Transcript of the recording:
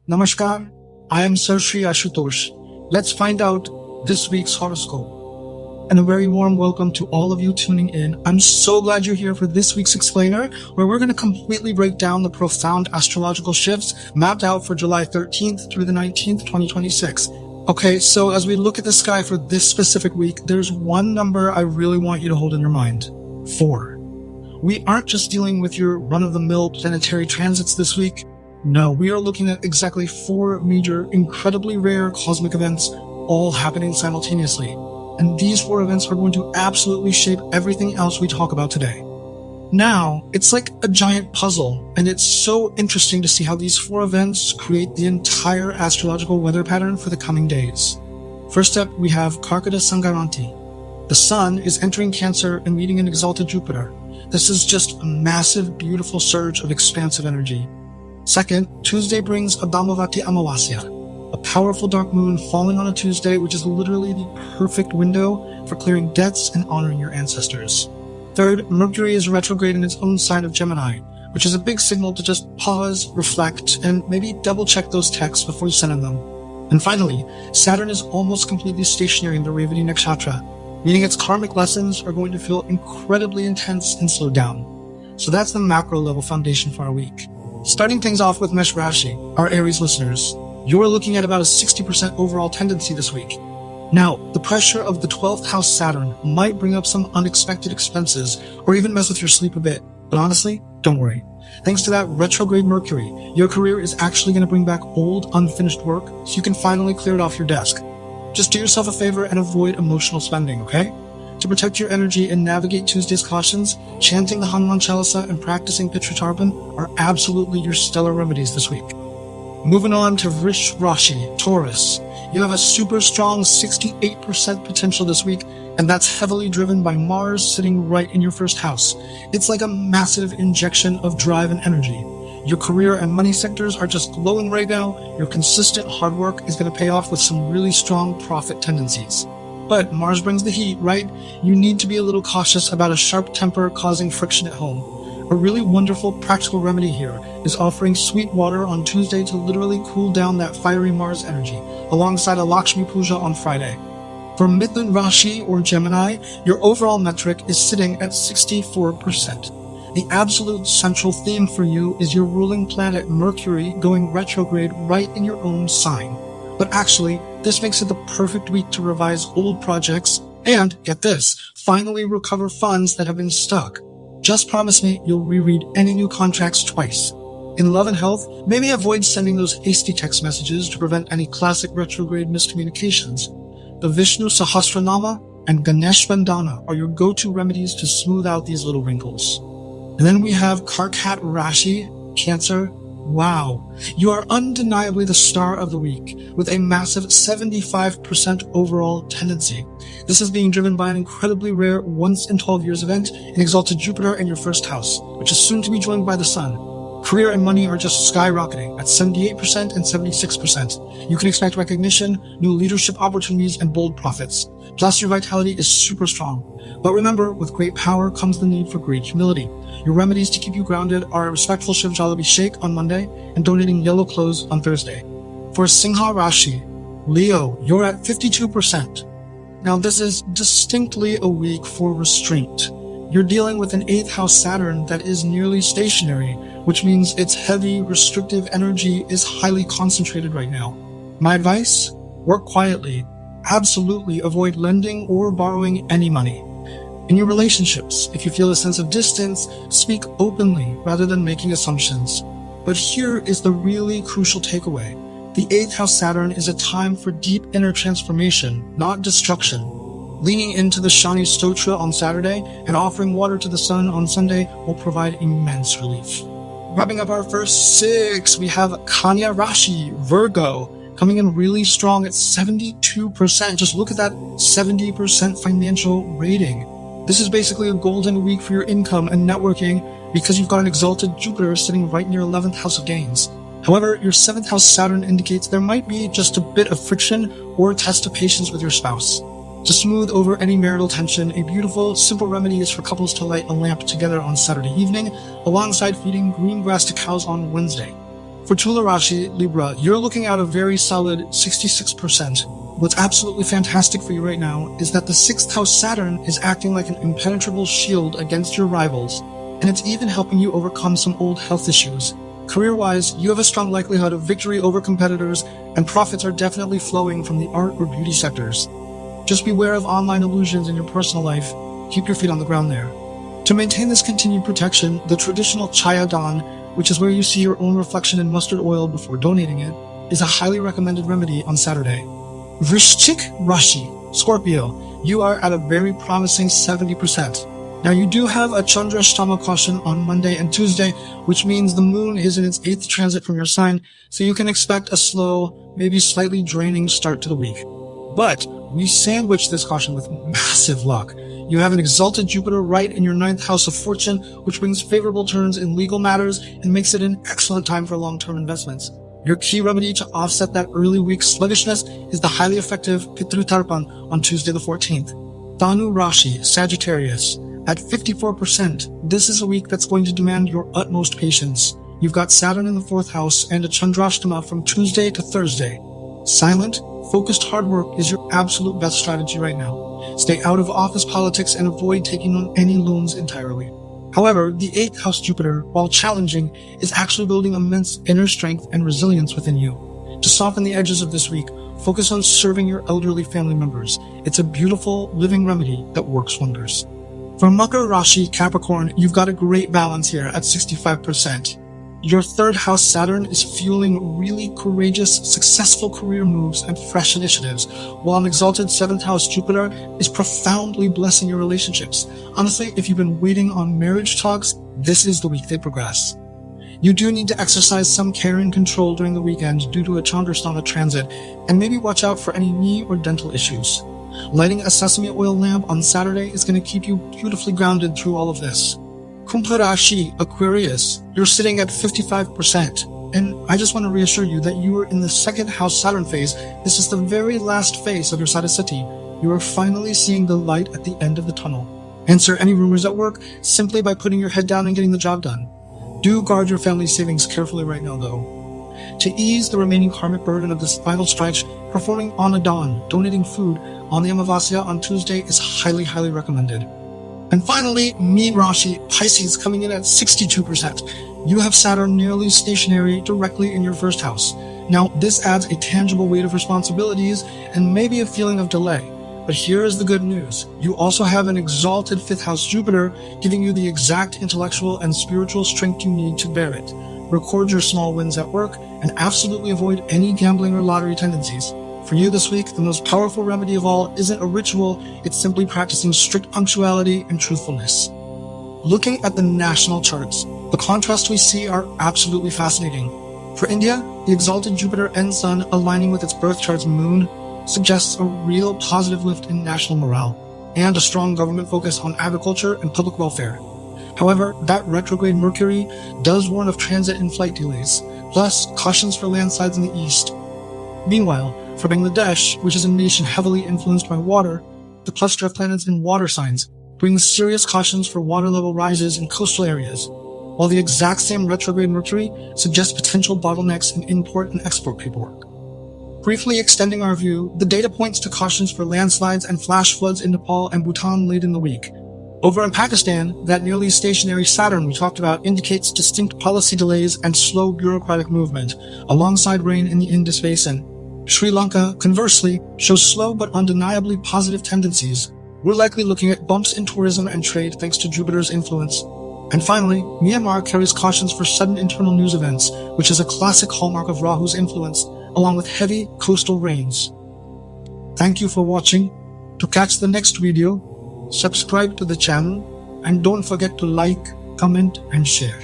Namaskar, I am Sir Shri Ashutosh. Let's find out this week's horoscope. And a very warm welcome to all of you tuning in. I'm so glad you're here for this week's explainer, where we're going to completely break down the profound astrological shifts mapped out for July 13th through the 19th, 2026. Okay, so as we look at the sky for this specific week, there's one number I really want you to hold in your mind. 4. We aren't just dealing with your run-of-the-mill planetary transits this week. No, we are looking at exactly 4 major, incredibly rare cosmic events all happening simultaneously. And these 4 events are going to absolutely shape everything else we talk about today. Now, it's like a giant puzzle, and it's so interesting to see how these 4 events create the entire astrological weather pattern for the coming days. First up, we have Karkada Sangaranti. The Sun is entering Cancer and meeting an exalted Jupiter. This is just a massive, beautiful surge of expansive energy. Second, Tuesday brings Adamavati Amavasya, a powerful dark moon falling on a Tuesday, which is literally the perfect window for clearing debts and honoring your ancestors. Third, Mercury is retrograde in its own sign of Gemini, which is a big signal to just pause, reflect, and maybe double-check those texts before sending them. And finally, Saturn is almost completely stationary in the Revati Nakshatra, meaning its karmic lessons are going to feel incredibly intense and slowed down. So that's the macro-level foundation for our week. Starting things off with Mesh Rashi, our Aries listeners, you're looking at about a 60% overall tendency this week. Now, the pressure of the 12th house Saturn might bring up some unexpected expenses or even mess with your sleep a bit, but honestly, don't worry. Thanks to that retrograde Mercury, your career is actually going to bring back old, unfinished work so you can finally clear it off your desk. Just do yourself a favor and avoid emotional spending, okay? To protect your energy and navigate Tuesday's cautions, chanting the Hanuman Chalisa and practicing Pitratarpan are absolutely your stellar remedies this week. Moving on to Vrish Rashi, Taurus. You have a super strong 68% potential this week, and that's heavily driven by Mars sitting right in your first house. It's like a massive injection of drive and energy. Your career and money sectors are just glowing right now. Your consistent hard work is going to pay off with some really strong profit tendencies. But Mars brings the heat, right? You need to be a little cautious about a sharp temper causing friction at home. A really wonderful practical remedy here is offering sweet water on Tuesday to literally cool down that fiery Mars energy, alongside a Lakshmi Puja on Friday. For Mithun Rashi or Gemini, your overall metric is sitting at 64%. The absolute central theme for you is your ruling planet Mercury going retrograde right in your own sign. But actually, this makes it the perfect week to revise old projects and, get this, finally recover funds that have been stuck. Just promise me you'll reread any new contracts twice. In love and health, maybe avoid sending those hasty text messages to prevent any classic retrograde miscommunications. The Vishnu Sahasranama and Ganesh Bandhana are your go-to remedies to smooth out these little wrinkles. And then we have Karkat Rashi, Cancer. Wow, you are undeniably the star of the week, with a massive 75% overall tendency. This is being driven by an incredibly rare once-in-12 years event, an exalted Jupiter in your first house, which is soon to be joined by the Sun. Career and money are just skyrocketing at 78% and 76%. You can expect recognition, new leadership opportunities, and bold profits. Plus, your vitality is super strong. But remember, with great power comes the need for great humility. Your remedies to keep you grounded are a respectful Shiv Jalabhishek on Monday and donating yellow clothes on Thursday. For Singha Rashi, Leo, you're at 52%. Now, this is distinctly a week for restraint. You're dealing with an 8th house Saturn that is nearly stationary, which means its heavy, restrictive energy is highly concentrated right now. My advice? Work quietly. Absolutely avoid lending or borrowing any money. In your relationships, if you feel a sense of distance, speak openly rather than making assumptions. But here is the really crucial takeaway. The 8th house Saturn is a time for deep inner transformation, not destruction. Leaning into the Shani Stotra on Saturday and offering water to the sun on Sunday will provide immense relief. Wrapping up our first 6, we have Kanya Rashi, Virgo, coming in really strong at 72%. Just look at that 70% financial rating. This is basically a golden week for your income and networking because you've got an exalted Jupiter sitting right in your 11th house of gains. However, your 7th house Saturn indicates there might be just a bit of friction or a test of patience with your spouse. To smooth over any marital tension, a beautiful, simple remedy is for couples to light a lamp together on Saturday evening, alongside feeding green grass to cows on Wednesday. For Tula Rashi, Libra, you're looking at a very solid 66%. What's absolutely fantastic for you right now is that the 6th house Saturn is acting like an impenetrable shield against your rivals, and it's even helping you overcome some old health issues. Career-wise, you have a strong likelihood of victory over competitors, and profits are definitely flowing from the art or beauty sectors. Just beware of online illusions in your personal life. Keep your feet on the ground there. To maintain this continued protection, the traditional Chaya Dan, which is where you see your own reflection in mustard oil before donating it, is a highly recommended remedy on Saturday. Vrishchik Rashi, Scorpio, you are at a very promising 70%. Now you do have a Chandrashtama caution on Monday and Tuesday, which means the moon is in its 8th transit from your sign, so you can expect a slow, maybe slightly draining start to the week. But we sandwich this caution with massive luck. You have an exalted Jupiter right in your 9th house of fortune, which brings favorable turns in legal matters and makes it an excellent time for long-term investments. Your key remedy to offset that early week sluggishness is the highly effective Pitru Tarpan on Tuesday the 14th. Dhanu Rashi, Sagittarius. At 54%, this is a week that's going to demand your utmost patience. You've got Saturn in the 4th house and a Chandrashtama from Tuesday to Thursday. Silent, focused hard work is your absolute best strategy right now. Stay out of office politics and avoid taking on any loans entirely. However, the 8th house Jupiter, while challenging, is actually building immense inner strength and resilience within you. To soften the edges of this week, focus on serving your elderly family members. It's a beautiful, living remedy that works wonders. For Makar Rashi, Capricorn, you've got a great balance here at 65%. Your 3rd house Saturn is fueling really courageous, successful career moves and fresh initiatives, while an exalted 7th house Jupiter is profoundly blessing your relationships. Honestly, if you've been waiting on marriage talks, this is the week they progress. You do need to exercise some care and control during the weekend due to a Chandrasthana transit, and maybe watch out for any knee or dental issues. Lighting a sesame oil lamp on Saturday is going to keep you beautifully grounded through all of this. Kumbha Rashi, Aquarius, you're sitting at 55%. And I just want to reassure you that you are in the 2nd house Saturn phase. This is the very last phase of your Sadhasati. You are finally seeing the light at the end of the tunnel. Answer any rumors at work simply by putting your head down and getting the job done. Do guard your family savings carefully right now though. To ease the remaining karmic burden of this final stretch, performing Annadan, donating food, on the Amavasya on Tuesday is highly, highly recommended. And finally, Meen Rashi, Pisces, coming in at 62%. You have Saturn nearly stationary directly in your 1st house. Now, this adds a tangible weight of responsibilities and maybe a feeling of delay. But here is the good news. You also have an exalted 5th house Jupiter, giving you the exact intellectual and spiritual strength you need to bear it. Record your small wins at work and absolutely avoid any gambling or lottery tendencies. For you this week, the most powerful remedy of all isn't a ritual, it's simply practicing strict punctuality and truthfulness. Looking at the national charts, the contrasts we see are absolutely fascinating. For India, the exalted Jupiter and Sun aligning with its birth chart's moon suggests a real positive lift in national morale, and a strong government focus on agriculture and public welfare. However, that retrograde Mercury does warn of transit and flight delays, plus cautions for landslides in the east. Meanwhile, for Bangladesh, which is a nation heavily influenced by water, the cluster of planets in water signs brings serious cautions for water level rises in coastal areas, while the exact same retrograde Mercury suggests potential bottlenecks in import and export paperwork. Briefly extending our view, the data points to cautions for landslides and flash floods in Nepal and Bhutan late in the week. Over in Pakistan, that nearly stationary Saturn we talked about indicates distinct policy delays and slow bureaucratic movement, alongside rain in the Indus Basin. Sri Lanka, conversely, shows slow but undeniably positive tendencies. We're likely looking at bumps in tourism and trade thanks to Jupiter's influence. And finally, Myanmar carries cautions for sudden internal news events, which is a classic hallmark of Rahu's influence, along with heavy coastal rains. Thank you for watching. To catch the next video, subscribe to the channel and don't forget to like, comment and share.